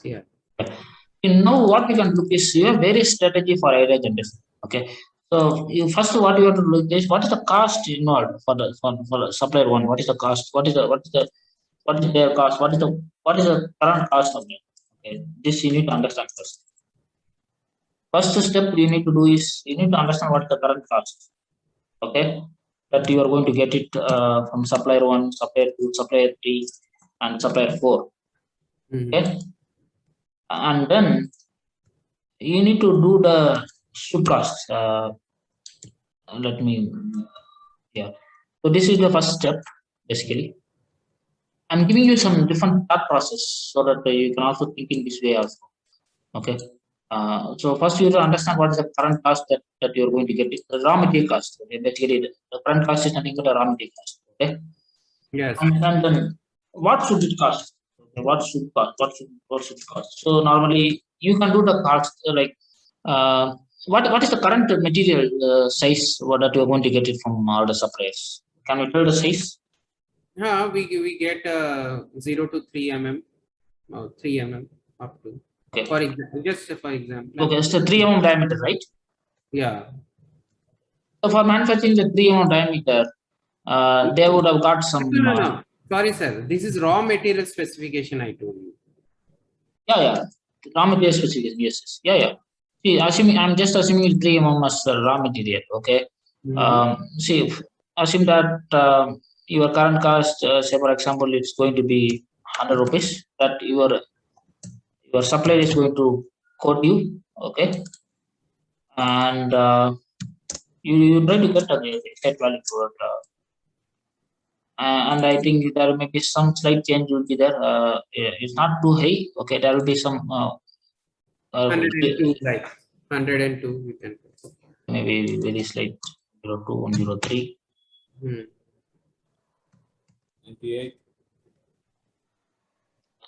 Yeah. Now what we can do is you have various strategy for area generation. Okay. So you first what you have to look is what is the cost involved for the supplier one? What is the cost? What is their cost? What is the current cost of it? Okay. This you need to understand first. First step you need to do is you need to understand what is the current cost. Okay. That you are going to get it from supplier one, supplier two, supplier three, and supplier four. Okay. And then you need to do the soup cost. Let me, yeah. So this is the first step, basically. I'm giving you some different thought process so that you can also think in this way also. Okay. So first you have to understand what is the current cost that you're going to get. The raw material cost. Okay. Basically, the current cost is nothing but the raw material cost. Okay. Yes. And then what should it cost? Okay, what should cost? What should it cost? So normally you can do the cost like uh, what is the current material size that you're going to get it from all the suppliers? Can you tell the size? Yeah, we get 0 to 3 mm, 3 mm up to. Okay. For example, just for example. Okay, it's the 3 mm diameter, right? Yeah. So for manufacturing the 3 mm diameter, they would have got some. No. Sorry, sir. This is raw material specification I told you. Yeah. Raw material specification. Yes. Yeah. See, I'm just assuming 3 mm as raw material. Okay. See, assume that your current cost, say for example, it's going to be 100 rupees. That your supplier is going to quote you. Okay. And you try to get the exact value for it. And I think there may be some slight change will be there. It's not too high. Okay, there will be some 102, like 102 we can put. Maybe very slight 02, 103. 98.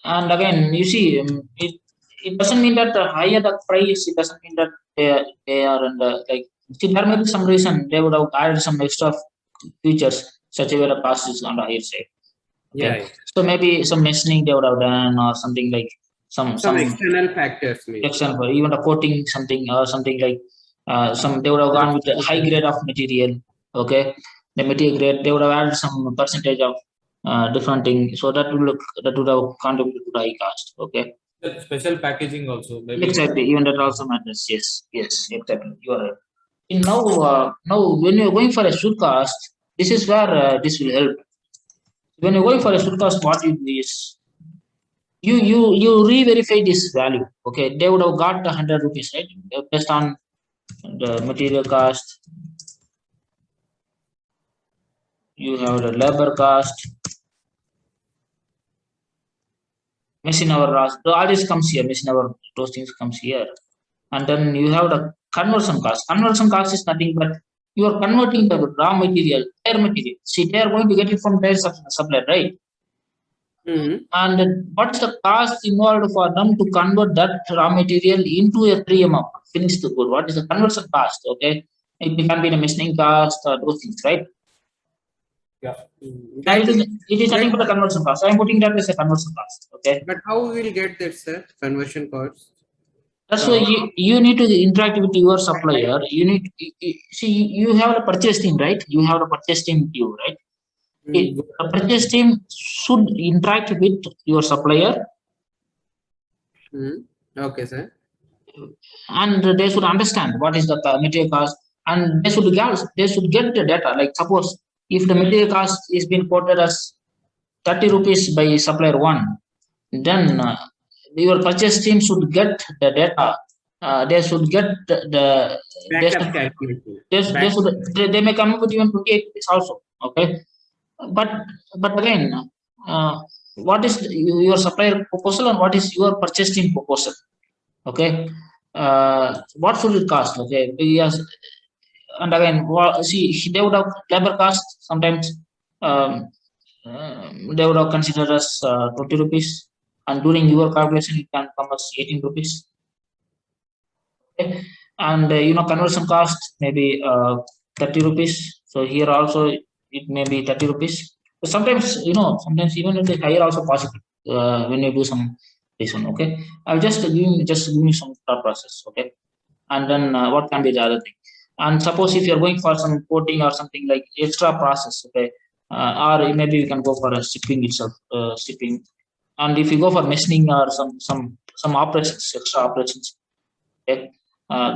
And again, you see, it doesn't mean that the higher the price, it doesn't mean that they are in the like. See, there may be some reason they would have added some extra features, such a way the cost is on the higher side. Okay. Yeah. So maybe some machining they would have done, or something like some external factors, maybe. Example, even the coating something or something like some they would have gone with a high grade of material. Okay, the material grade they would have added some percentage of different thing, so that would have contributed to the high cost. Okay, Special packaging also. Maybe. exactly. Even that also matters. Yes, exactly. You are right. And now when you're going for a should cost, this is where this will help. When you're going for a should cost, what you do is you re-verify this value. Okay, they would have got the 100 rupees, right? Based on the material cost. You have the labor cost, machine hour cost. All this comes here. Machine hour, those things comes here, and then you have the conversion cost. Conversion cost is nothing but you are converting the raw material, their material. See, they are going to get it from their supplier, right? And what's the cost involved for them to convert that raw material into a 3M finished good? What is the conversion cost? Okay, it can be the machining cost or those things, right? Yeah. It is nothing but the conversion cost. I am putting that as a conversion cost. Okay. But how we will get that, sir? Conversion cost. That's why you need to interact with your supplier. You need see you have a purchase team, right? You have a purchase team with you, right? The purchase team should interact with your supplier. Okay, sir. And they should understand what is the material cost, and they should get the data. Like suppose if the material cost is being quoted as 30 rupees by supplier one, then your purchase team should get the data. They should get they may come up with even 28 rupees also. Okay, but again, what is your supplier proposal and what is your purchase team proposal? Okay, what should it cost? Okay, yes, and again, see, they would have labor cost sometimes. They would have considered as 20 rupees, and during your calculation, it can come as 18 rupees. Okay, and conversion cost maybe 30 rupees. So here also it may be 30 rupees. But sometimes sometimes even it is higher also possible when you do some this one. Okay, I'll just give me some thought process. Okay, and then what can be the other thing? And suppose if you're going for some coating or something like extra process, okay, or maybe you can go for a shipping itself, shipping. And if you go for machining or some operations, extra operations, okay,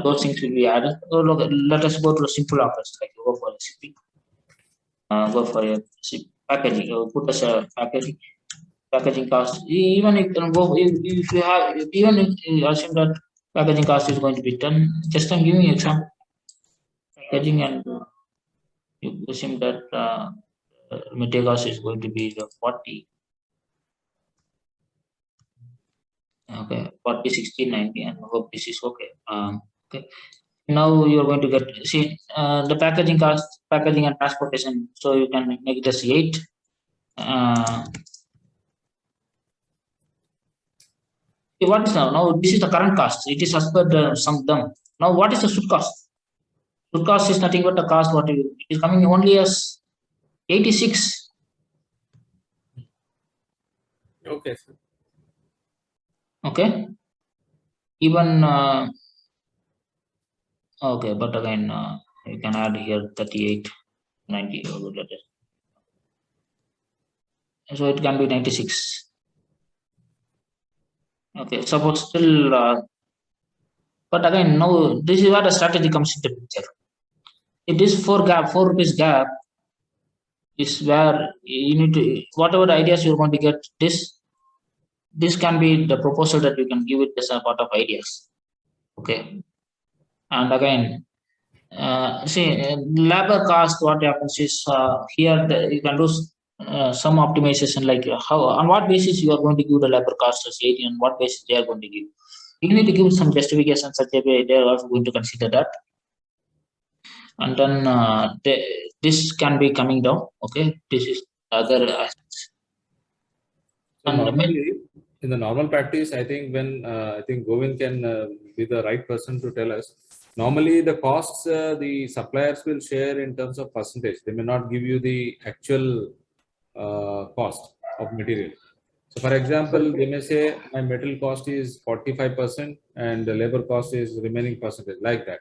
those things will be added. So look, let us go to a simple operation, like you go for a shipping, go for a packaging, put as a packaging cost. Even you can go if you have, even if you assume that packaging cost is going to be 10. Just I'm giving you example packaging, and you assume that material cost is going to be the 40. Okay, 40, 60, 90, and hope this is okay. Okay. Now you are going to get, see, the packaging cost, packaging and transportation. So you can make it as 8. What is now? Now this is the current cost. It is as per the some term. Now what is the should cost? Should cost is nothing but the cost. What it is coming only as 86. Okay, sir. Okay. Even okay, but again you can add here 38, 90. So it can be 96. Okay, suppose still, but again, now this is where the strategy comes into picture. It is 4 rupees gap is where you need to, whatever the ideas you're going to get, this can be the proposal that you can give it as a part of ideas. Okay, and again, see, labor cost, what happens is here you can do some optimization, like how, on what basis you are going to give the labor cost as 80, and what basis they are going to give. You need to give some justification, such a way they are also going to consider that. And then this can be coming down. Okay, this is other aspects. So And normally, in the normal practice, I think when I think Govind can be the right person to tell us. Normally, the costs the suppliers will share in terms of percentage. They may not give you the actual cost of material. So, for example, they may say my material cost is 45% and the labor cost is remaining percentage, like that.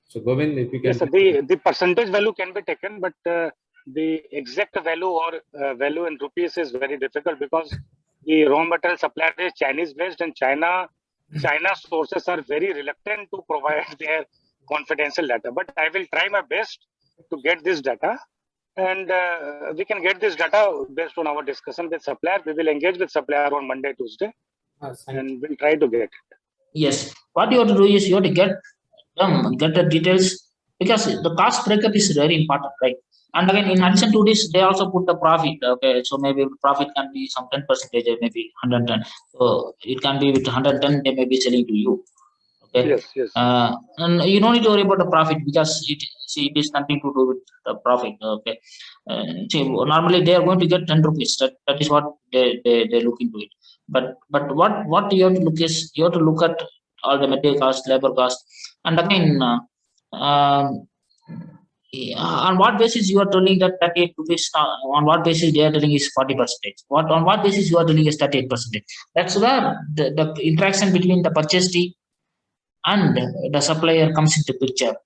So, Govind, if you can. Yes, sir, the percentage value can be taken, but the exact value or value in rupees is very difficult, because the raw material supplier is Chinese based, and China sources are very reluctant to provide their confidential data. But I will try my best to get this data, and we can get this data based on our discussion with supplier. We will engage with supplier on Monday, Tuesday, and we'll try to get it. yes, what you have to do is you have to get the details, because the cost breakup is very important, right? And again, in addition to this, they also put the profit. Okay, so maybe profit can be some 10%, maybe 110. So it can be with 110, they may be selling to you. Okay. Yes, yes. And you don't need to worry about the profit, because it is nothing to do with the profit. Okay. See, normally they are going to get 10 rupees. That is what they look into it. But what you have to look is, you have to look at all the material cost, labor cost, and again, on what basis you are telling that 38 rupees, on what basis they are telling is 40%? On what basis you are telling is 38%? That's where the interaction between the purchase team and the supplier comes into picture,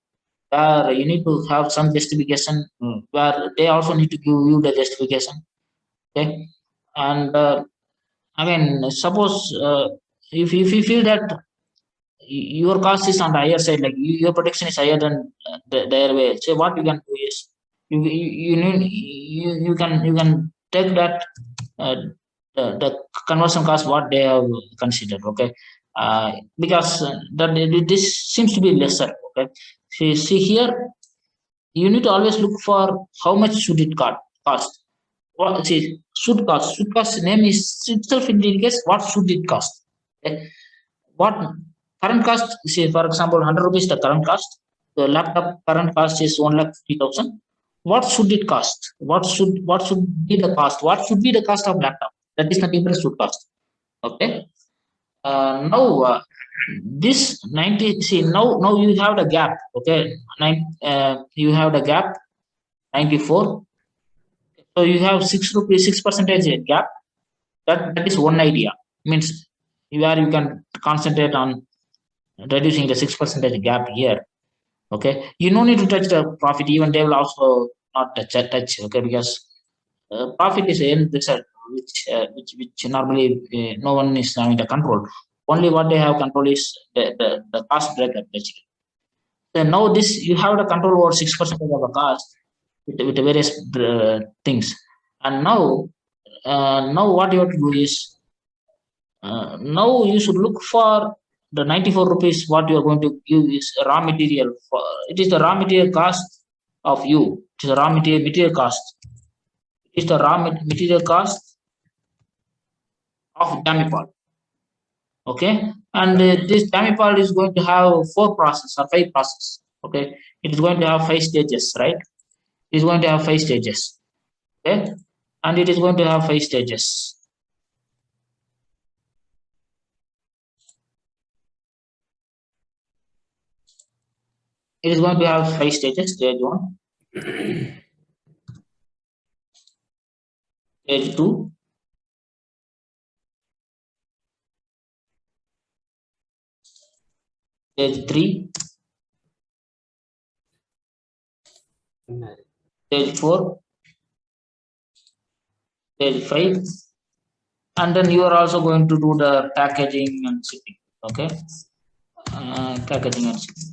where you need to have some justification, where they also need to give you the justification. Okay, and again, suppose if you feel that your cost is on the higher side, like your protection is higher than their way, so what you can do is you can take that the conversion cost what they have considered. Okay, because this seems to be lesser. Okay, see here, you need to always look for how much should it cost. What should cost name is itself indicates what should it cost. Okay? What current cost, say for example 100 rupees the current cost, the laptop current cost is 1,50,000. What should it cost? What should be the cost? What should be the cost of laptop? That is the difference should cost. Okay. Now this 90, see, now you have the gap. Okay, you have the gap 94. So you have 6 rupees, 6% gap. That is one idea. Means where you can concentrate on reducing the 6% gap here. Okay, you no need to touch the profit. Even they will also not touch. Okay, because profit is the end result, which normally no one is having the control. Only what they have control is the cost bracket basically. So now this you have the control over 6% of the cost with various things. And now what you have to do is now you should look for the 94 rupees. What you are going to give is raw material. It is the raw material cost of you. It is the raw material cost. It is the raw material cost of Damipal. Okay, and this Damipal is going to have 4 processes or 5 processes. Okay, it is going to have 5 stages, right? It is going to have 5 stages. Okay, and it is going to have 5 stages. It is going to have 5 stages. Stage 1, stage 2, stage 3, stage 4, stage 5, and then you are also going to do the packaging and shipping. Okay, packaging and shipping.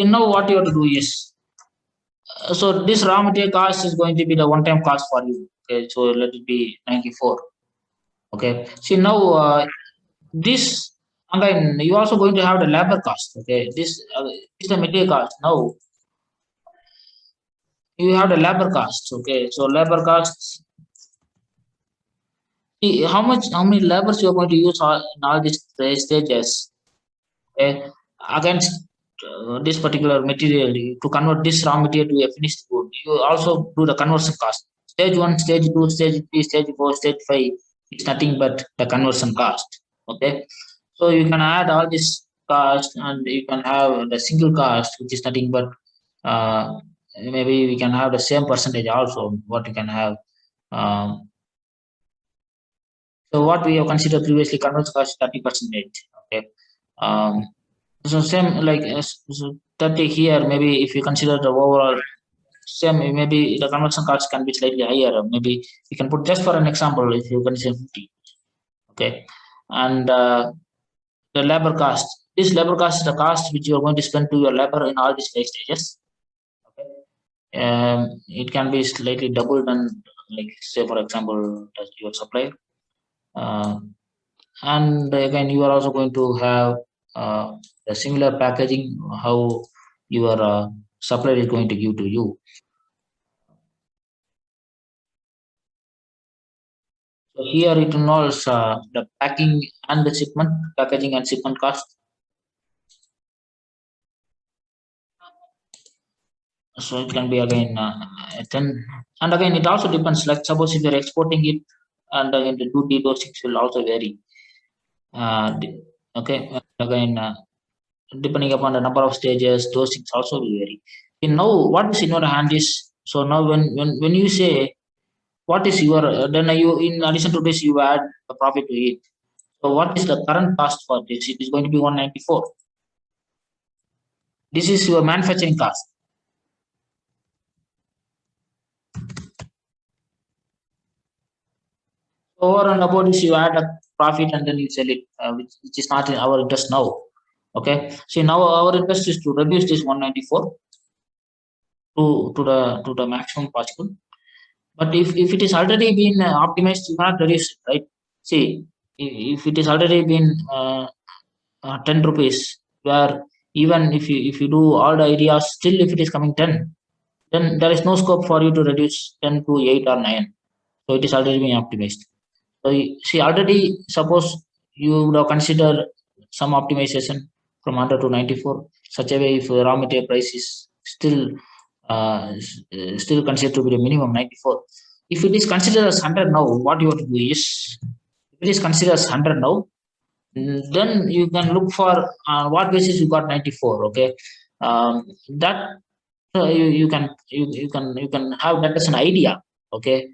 And now what you have to do is, so this raw material cost is going to be the one-time cost for you. Okay, so let it be 94. Okay, see now this again you also going to have the labor cost. Okay, this is the material cost. Now you have the labor cost. Okay, so labor costs. See how many labors you are going to use in all these stages. Okay, against this particular material to convert this raw material to a finished good. You also do the conversion cost. Stage 1, stage 2, stage 3, stage 4, stage 5 is nothing but the conversion cost. Okay, so you can add all this cost and you can have the single cost, which is nothing but maybe we can have the same percentage also. What you can have. So what we have considered previously, conversion cost 30%. Okay. So same like so 30 here, maybe if you consider the overall same, maybe the conversion cost can be slightly higher. Maybe you can put just for an example, if you consider 50. Okay, and the labor cost. This labor cost is the cost which you are going to spend to your labor in all these 5 stages. Okay, it can be slightly doubled and like say for example your supplier. And again, you are also going to have a similar packaging how your supplier is going to give to you. So here it involves the packing and the shipment, packaging and shipment cost. So it can be again 10, and again it also depends. Like suppose if you're exporting it, and again the duty dosage will also vary. Okay, again depending upon the number of stages, those things also will vary. And now what is in your hand is, so now when you say what is your then you in addition to this you add the profit to it. So what is the current cost for this? It is going to be 194. This is your manufacturing cost. Over and above this, you add a profit and then you sell it, which is not in our interest now. Okay, so now our interest is to reduce this 194 to the maximum possible. But if it is already been optimized, you cannot reduce it, right? See, if it is already been 10 rupees, where even if you do all the areas, still if it is coming 10, then there is no scope for you to reduce 10 to 8 or 9. So it is already being optimized. So see, already suppose you would have considered some optimization from 100 to 94, such a way if raw material price is still considered to be the minimum 94. If it is considered as 100 now, what you have to do is, if it is considered as 100 now, then you can look for what basis you got 94. Okay, that you can have that as an idea. Okay,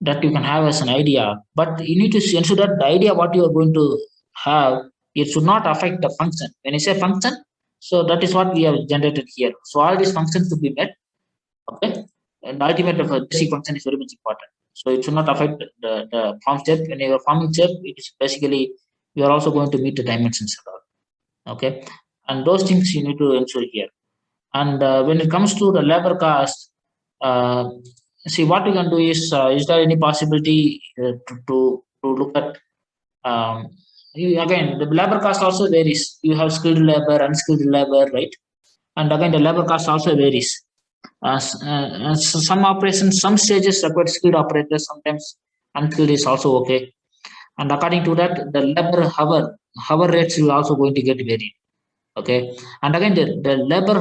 that you can have as an idea, but you need to ensure that the idea what you are going to have, it should not affect the function. When you say function, so that is what we have generated here. So all these functions to be met, okay, and ultimate of a basic function is very much important. So it should not affect the form step. When you are forming step, it is basically you are also going to meet the dimensions at all, okay, and those things you need to ensure here. And when it comes to the labor cost, see what we can do is there any possibility to look at again the labor cost also varies. You have skilled labor, unskilled labor, right? And again the labor cost also varies. So some operations, some stages require skilled operators, sometimes unskilled is also okay. And according to that, the labor hour rates will also going to get varied. Okay, and again the labor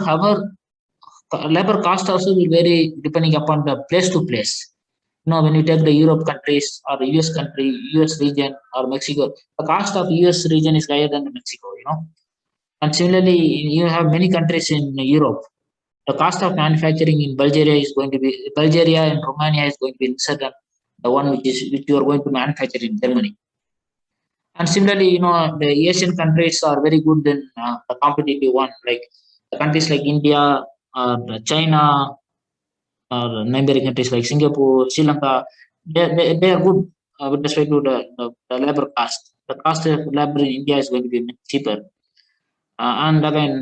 cost also will vary depending upon the place to place. When you take the Europe countries or the US country, US region or Mexico, the cost of US region is higher than Mexico. And similarly, you have many countries in Europe. The cost of manufacturing in Bulgaria and Romania is going to be lesser than the one which you are going to manufacture in Germany. And similarly, the Asian countries are very good in the competitive one, like the countries like India or China or neighboring countries like Singapore, Sri Lanka. They are good with respect to the labor cost. The cost of labor in India is going to be much cheaper. And again,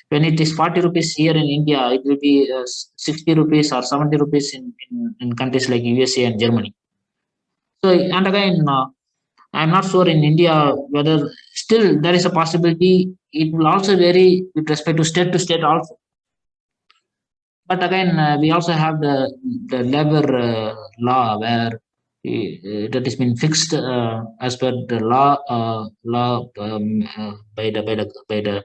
when it is 40 rupees here in India, it will be 60 rupees or 70 rupees in countries like USA and Germany. So, and again, I'm not sure in India whether still there is a possibility. It will also vary with respect to state also. But again, we also have the labor law where that has been fixed as per the law by the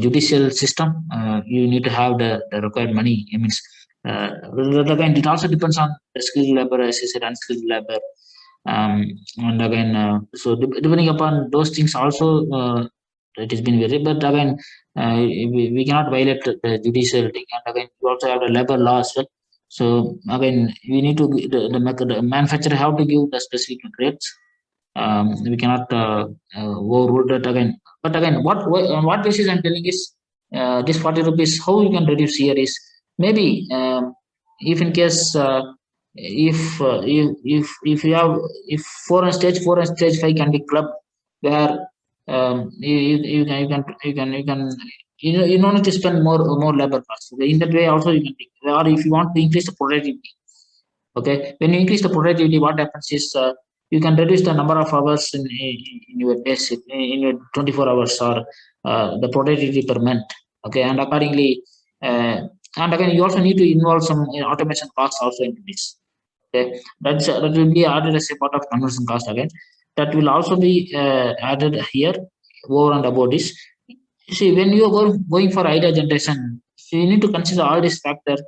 judicial system. You need to have the required money. It means again, it also depends on the skilled labor, as I said, unskilled labor. And again, so depending upon those things also, it has been very. But again, we cannot violate the judicial thing. And again, we also have the labor law as well. So again, we need to the manufacturer have to give the specific rates. We cannot overrule that again. But again, on what basis I'm telling is this 40 rupees. How you can reduce here is maybe if in case if you have if 4 and stage 5 can be clubbed where you don't need to spend more labor costs. Okay? In that way also you can think. Or if you want to increase the productivity, okay, when you increase the productivity, what happens is you can reduce the number of hours in your days, in your 24 hours or the productivity per month, okay, and accordingly and again you also need to involve some automation costs also into this. Okay, that will be added as a part of conversion cost again. That will also be added here over and above this. See, when you are going for idea generation, so you need to consider all these factors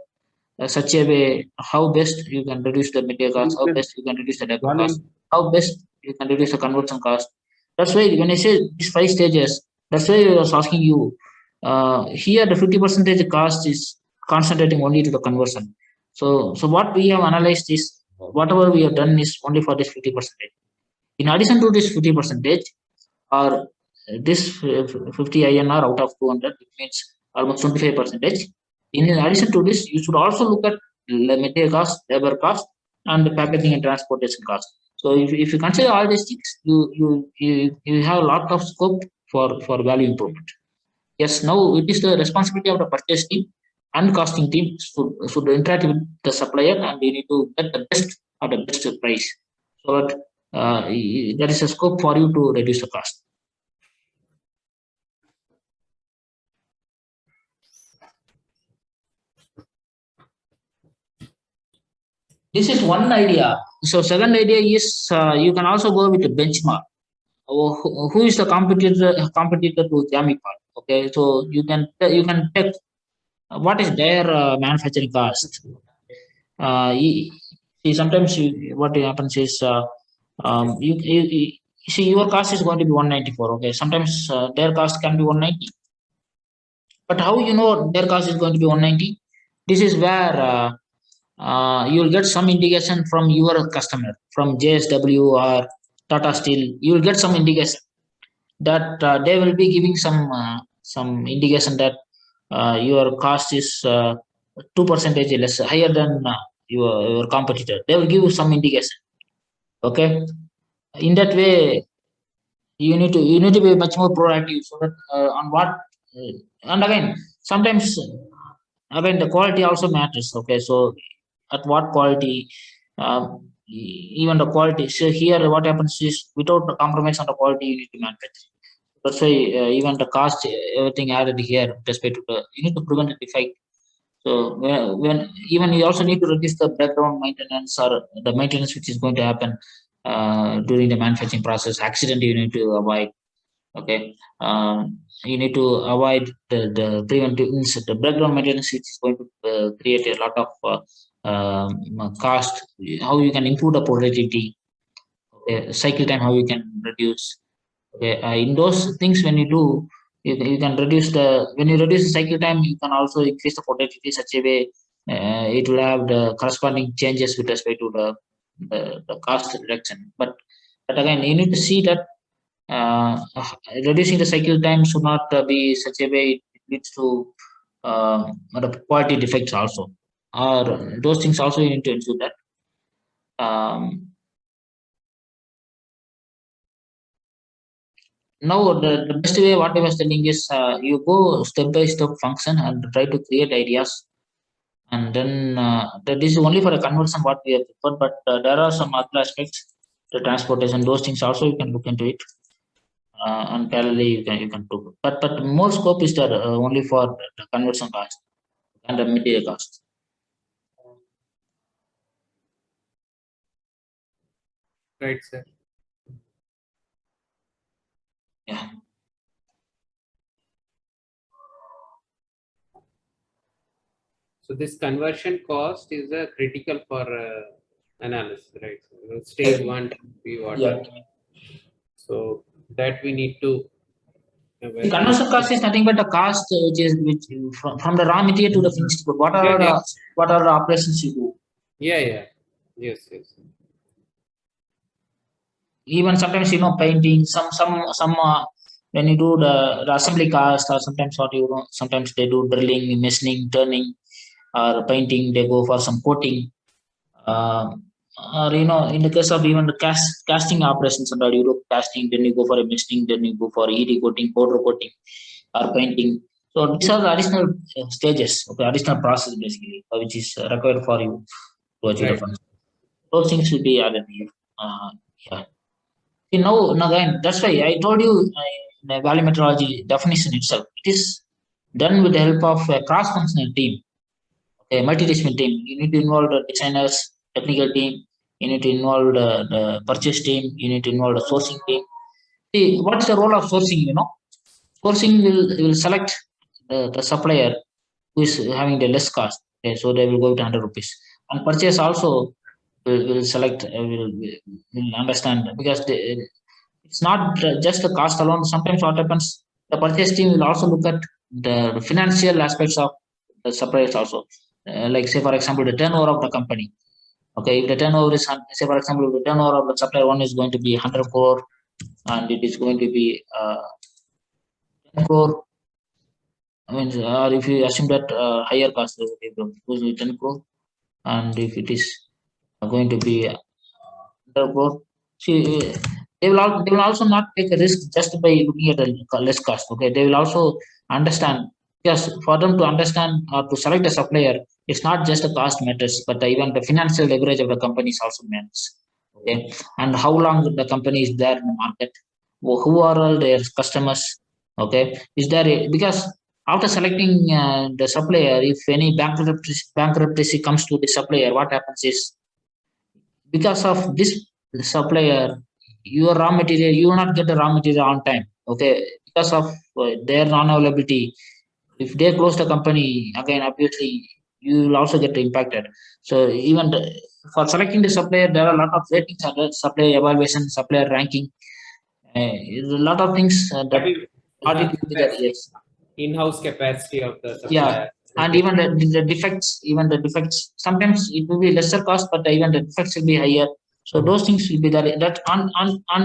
such a way how best you can reduce the material cost, how best you can reduce the labor cost, how best you can reduce the conversion cost. That's why when I say these 5 stages, that's why I was asking you here the 50% cost is concentrating only to the conversion. So what we have analyzed is whatever we have done is only for this 50%. In addition to this 50%, or this 50 INR out of 200, it means almost 25%. In addition to this, you should also look at material cost, labor cost, and the packaging and transportation cost. So if you consider all these things, you have a lot of scope for value improvement. Yes, now it is the responsibility of the purchase team and costing team should interact with the supplier, and they need to get the best at the best price, so that there is a scope for you to reduce the cost. This is one idea. So second idea is you can also go with the benchmark. Who is the competitor to Jamipal? Okay, so you can take what is their manufacturing cost. See, sometimes what happens is you see your cost is going to be 194. Okay, sometimes their cost can be 190. But how you know their cost is going to be 190? This is where you will get some indication from your customer, from JSW or Tata Steel. You will get some indication that they will be giving some indication that your cost is 2% less higher than your competitor. They will give you some indication. Okay, in that way, you need to be much more proactive so that on what and again sometimes again the quality also matters. Okay, so at what quality, even the quality. So here what happens is without the compromise on the quality, you need to manufacture. That's why even the cost, everything added here with respect to the, you need to prevent the defect. So when even you also need to reduce the background maintenance or the maintenance which is going to happen during the manufacturing process. Accident you need to avoid. Okay, you need to avoid the preventive means the background maintenance which is going to create a lot of cost. How you can improve the productivity. Okay, cycle time how you can reduce. Okay, in those things when you do, you can reduce the when you reduce the cycle time, you can also increase the productivity such a way it will have the corresponding changes with respect to the cost reduction. But again, you need to see that reducing the cycle time should not be such a way it leads to the quality defects also, or those things also you need to ensure that. Now the best way what I was telling is you go step by step function and try to create ideas, and then that is only for a conversion what we have preferred, but there are some other aspects, the transportation, those things also you can look into it, and parallelly you can do. But more scope is there only for the conversion cost and the material cost. Right, sir. Yeah. So this conversion cost is critical for analysis, right? So stage 1 be what? Yeah. So that we need to. The conversion cost is nothing but the cost which from the raw material to the finished good. What are the operations you do? Yeah. Yes. Even sometimes painting some when you do the assembly cost, or sometimes what sometimes they do drilling, machining, turning, or painting. They go for some coating, or in the case of even the casting operations, and you do casting, then you go for a machining, then you go for ED coating, powder coating, or painting. So these are the additional stages, okay, additional process basically, which is required for you to achieve the function. Those things should be added here. Yeah. Now again, that's why I told you in the value methodology definition itself, it is done with the help of a cross-functional team, a multidisciplinary team. You need to involve the designers, technical team. You need to involve the purchase team. You need to involve the sourcing team. See, what's the role of sourcing? Sourcing will select the supplier who is having the less cost. Okay, so they will go to 100 rupees. And purchase also will select, will understand, because it's not just the cost alone. Sometimes what happens, the purchase team will also look at the financial aspects of the suppliers also. Like say for example, the turnover of the company. Okay, if the turnover is, say for example, the turnover of the supplier one is going to be 100 crore, and it is going to be 10 crore. I mean, or if you assume that higher cost is going to be 10 crore, and if it is going to be 100 crore, see, they will also not take a risk just by looking at a less cost. Okay, they will also understand, because for them to understand or to select a supplier, it's not just the cost matters, but even the financial leverage of the company is also matters. Okay, and how long the company is there in the market, who are all their customers. Okay, is there because after selecting the supplier, if any bankruptcy comes to the supplier, what happens is, because of this supplier, your raw material, you will not get the raw material on time. Okay, because of their non-availability, if they close the company again, obviously you will also get impacted. So even for selecting the supplier, there are a lot of ratings, supplier evaluation, supplier ranking, a lot of things that In-house capacity of the supplier. yeah, And even the defects, sometimes it will be lesser cost, but even the defects will be higher. So those things will be there. That on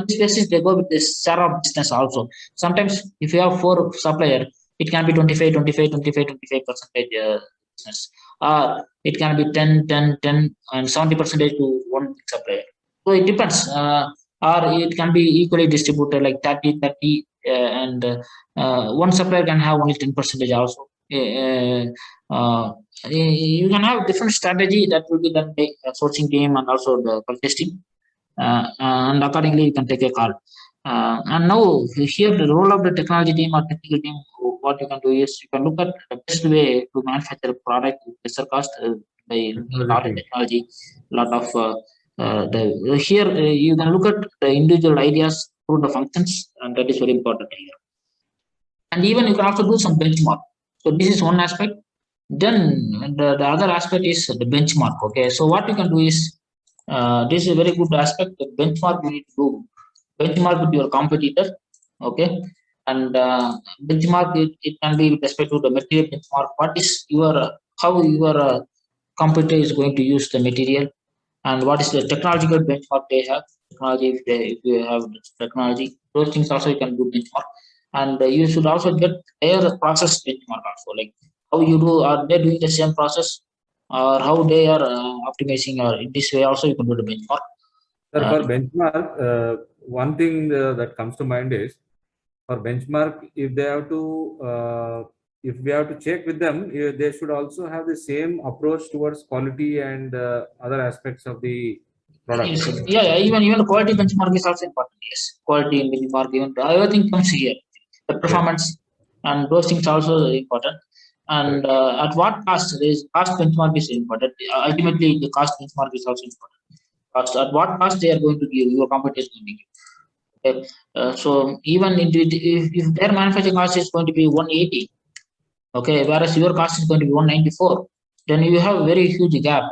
this basis they go with this share of business also. Sometimes if you have 4 supplier, it can be 25 percentage business, or it can be 10 and 70 percentage to one supplier. So it depends, or it can be equally distributed like 30 and one supplier can have only 10 percentage also. You can have different strategy that will be done by sourcing team and also the testing, and accordingly you can take a call. And now here the role of the technology team or technical team, what you can do is you can look at the best way to manufacture a product with lesser cost by looking at lot of technology, lot of here you can look at the individual ideas through the functions, and that is very important here. And even you can also do some benchmark. So this is one aspect. Then the other aspect is the benchmark. Okay, so what you can do is this is a very good aspect. The benchmark you need to do benchmark with your competitor. Okay, and benchmark it can be with respect to the material benchmark. What is your how your competitor is going to use the material, and what is the technological benchmark they have. Technology, if you have technology, those things also you can do benchmark. And you should also get their process benchmark also, like how you do, are they doing the same process, or how they are optimizing, or in this way also you can do the benchmark. Sir, for benchmark, one thing that comes to mind is for benchmark, if they have to, if we have to check with them, they should also have the same approach towards quality and other aspects of the product. Yes, yeah, even the quality benchmark is also important. Yes, quality benchmark, even everything comes here. The performance and those things also important. And at what cost? Is cost benchmark is important. Ultimately, the cost benchmark is also important. Cost, at what cost they are going to give, your competitor is going to give. Okay. So even if their manufacturing cost is going to be 180, okay, whereas your cost is going to be 194, then you have a very huge gap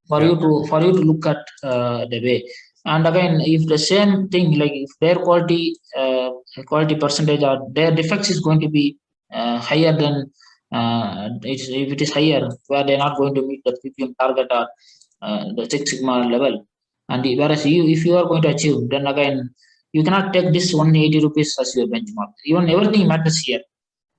for you to look at the way. And again, if the same thing, like if their quality percentage or their defects is going to be higher than if it is higher, where they're not going to meet the PPM target or the Six Sigma level, and whereas if you are going to achieve, then again you cannot take this 180 rupees as your benchmark. Even everything matters here.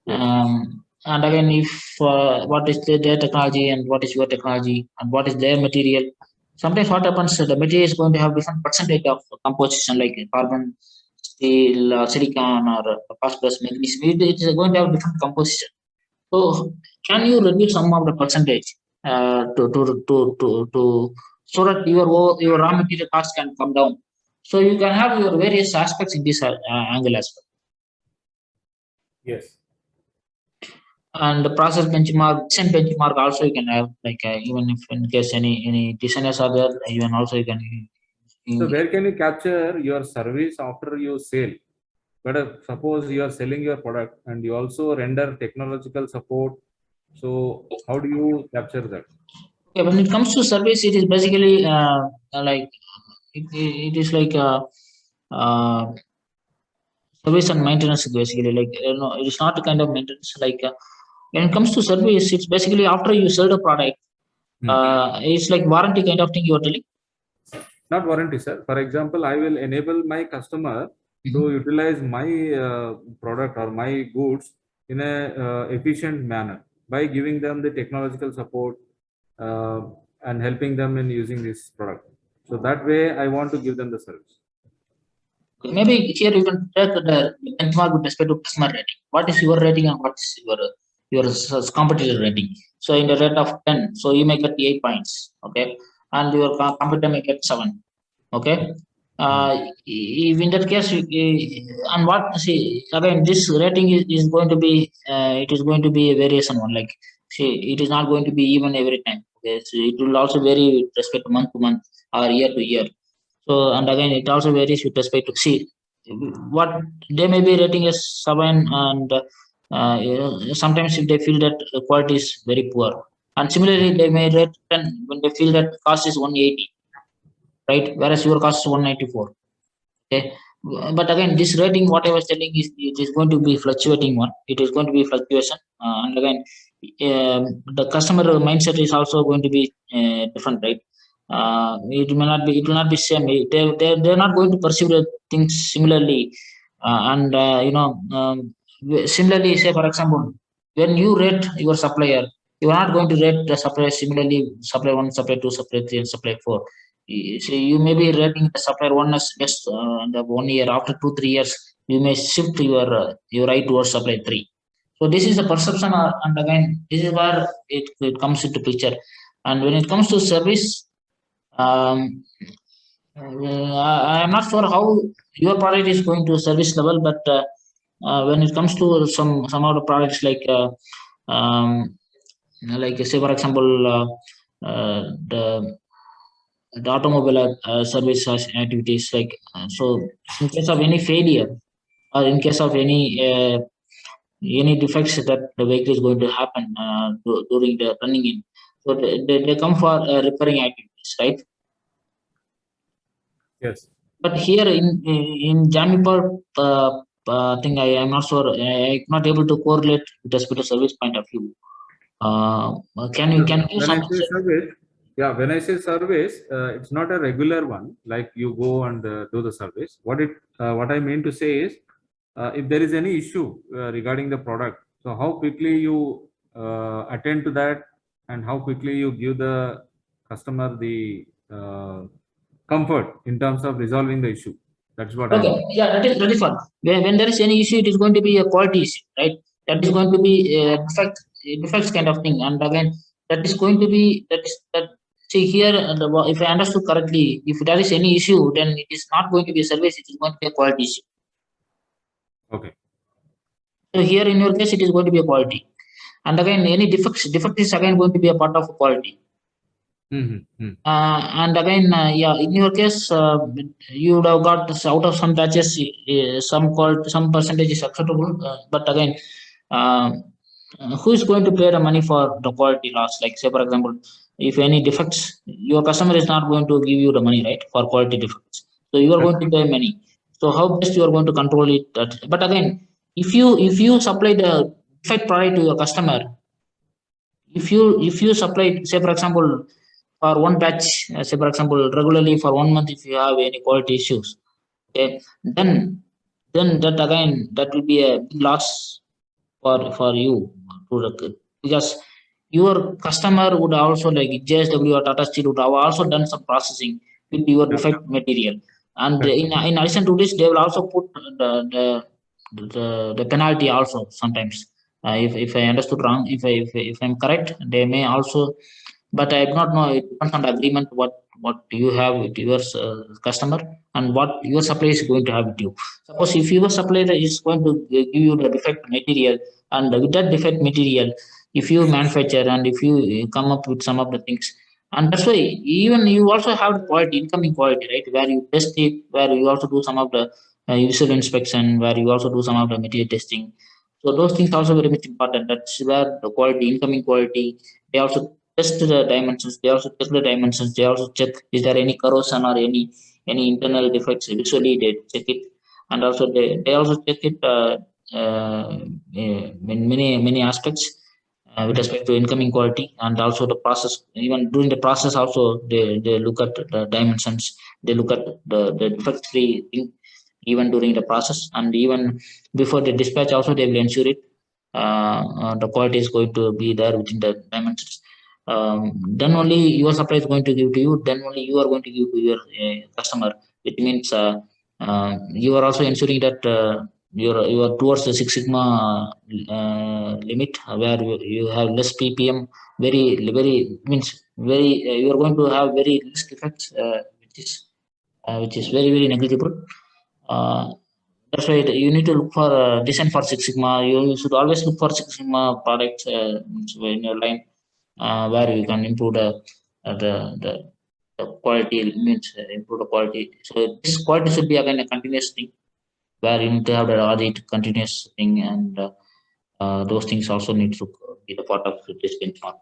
And again, if what is their technology and what is your technology and what is their material, sometimes what happens, the material is going to have different percentage of composition, like carbon, steel, silicon, or phosphorus, magnesium. It is going to have different composition. So can you reduce some of the percentage to so that your raw material cost can come down? So you can have your various aspects in this angle as well. Yes. And the process benchmark, design benchmark also you can have, like even if in case any designers are there, even also you can. So where can you capture your service after you sell? But suppose you are selling your product and you also render technological support. So how do you capture that? Okay, when it comes to service, it is basically like it is like service and maintenance basically, like no, it is not a kind of maintenance. Like when it comes to service, it's basically after you sell the product. It's like warranty kind of thing you are telling. Not warranty, sir. For example, I will enable my customer to utilize my product or my goods in a efficient manner by giving them the technological support and helping them in using this product. So that way, I want to give them the service. Maybe here you can take the benchmark with respect to customer rating. What is your rating and what is your competitor rating? So in the rate of 10, so you may get 8 points, okay, and your competitor may get 7, okay. If in that case, and what see again, this rating is going to be it is going to be a variation one. Like see, it is not going to be even every time. Okay, so it will also vary with respect to month or year to year. So and again, it also varies with respect to see what they may be rating as 7, and sometimes if they feel that the quality is very poor, and similarly they may rate 10 when they feel that cost is 180, right? Whereas your cost is 194. Okay, but again, this rating, what I was telling is, it is going to be fluctuating one. It is going to be fluctuation, and again, the customer mindset is also going to be different, right? It will not be same. They're not going to perceive the things similarly, similarly. Say for example, when you rate your supplier, you are not going to rate the supplier similarly. Supplier 1, supplier 2, supplier 3, and supplier 4. So you may be rating the supplier 1 as best the 1 year. After 2-3 years, you may shift your eye towards supplier 3. So this is the perception, and again, this is where it comes into picture. And when it comes to service, um, I am not sure how your product is going to service level, but when it comes to some of the products like say for example, the automobile service activities, like so in case of any failure or in case of any defects that the vehicle is going to happen during the running in, so they come for repairing activities, right? Yes. But here in Jamipur thing, I am not sure. I'm not able to correlate with respect to service point of view. Can you give When I some? say service, yeah, when I say service, it's not a regular one, like you go and do the service. What I mean to say is, if there is any issue regarding the product, so how quickly you attend to that, and how quickly you give the customer the comfort in terms of resolving the issue. That's what I Okay, mean. yeah, that is fine. When there is any issue, it is going to be a quality issue, right? That is going to be a defects kind of thing. And again, that is going to be that. See here, if I understood correctly, if there is any issue, then it is not going to be a service. It is going to be a quality issue. Okay. So here, in your case, it is going to be a quality. And again, any defect is again going to be a part of quality. And again, yeah, in your case, you would have got out of some batches, some percentage is acceptable. But again, who is going to pay the money for the quality loss? Like say, for example, if any defects, your customer is not going to give you the money, right, for quality defects. So you are going to pay money. So how best you are going to control it? But again, if you supply the defect product to your customer, if you supply, say for example, for one batch, say for example, regularly for 1 month, if you have any quality issues, okay, then that again, that will be a big loss for you because your customer would also, like JSW or Tata Steel, would have also done some processing with your defect material, and in addition to this, they will also put the penalty also sometimes. If I understood wrong, if I'm correct, they may also, but I do not know. It depends on the agreement what you have with your customer and what your supplier is going to have with you. Suppose if your supplier is going to give you the defect material, and with that defect material, if you manufacture and if you come up with some of the things, and that's why even you also have quality, incoming quality, right, where you test it, where you also do some of the visual inspection, where you also do some of the material testing. So those things also very much important. That's where the quality, incoming quality, they also test the dimensions. They also check the dimensions. They also check is there any corrosion or any internal defects. Visually, they check it, and also they also check it in many aspects with respect to incoming quality, and also the process. Even during the process, also they look at the dimensions. They look at the defect free thing even during the process, and even before the dispatch, also they will ensure it. The quality is going to be there within the dimensions. Then only your supplier is going to give to you. Then only you are going to give to your customer. It means you are also ensuring that you are towards the Six Sigma limit, where you have less ppm. Very means very. You are going to have very less defects, which is very negligible. Uh, that's why you need to look for design for Six Sigma. You should always look for Six Sigma products in your line, where you can improve uh, the the the quality, means improve the quality. So this quality should be again a continuous thing, where you need to have the audit continuous thing, and those things also need to be the part of this benchmark.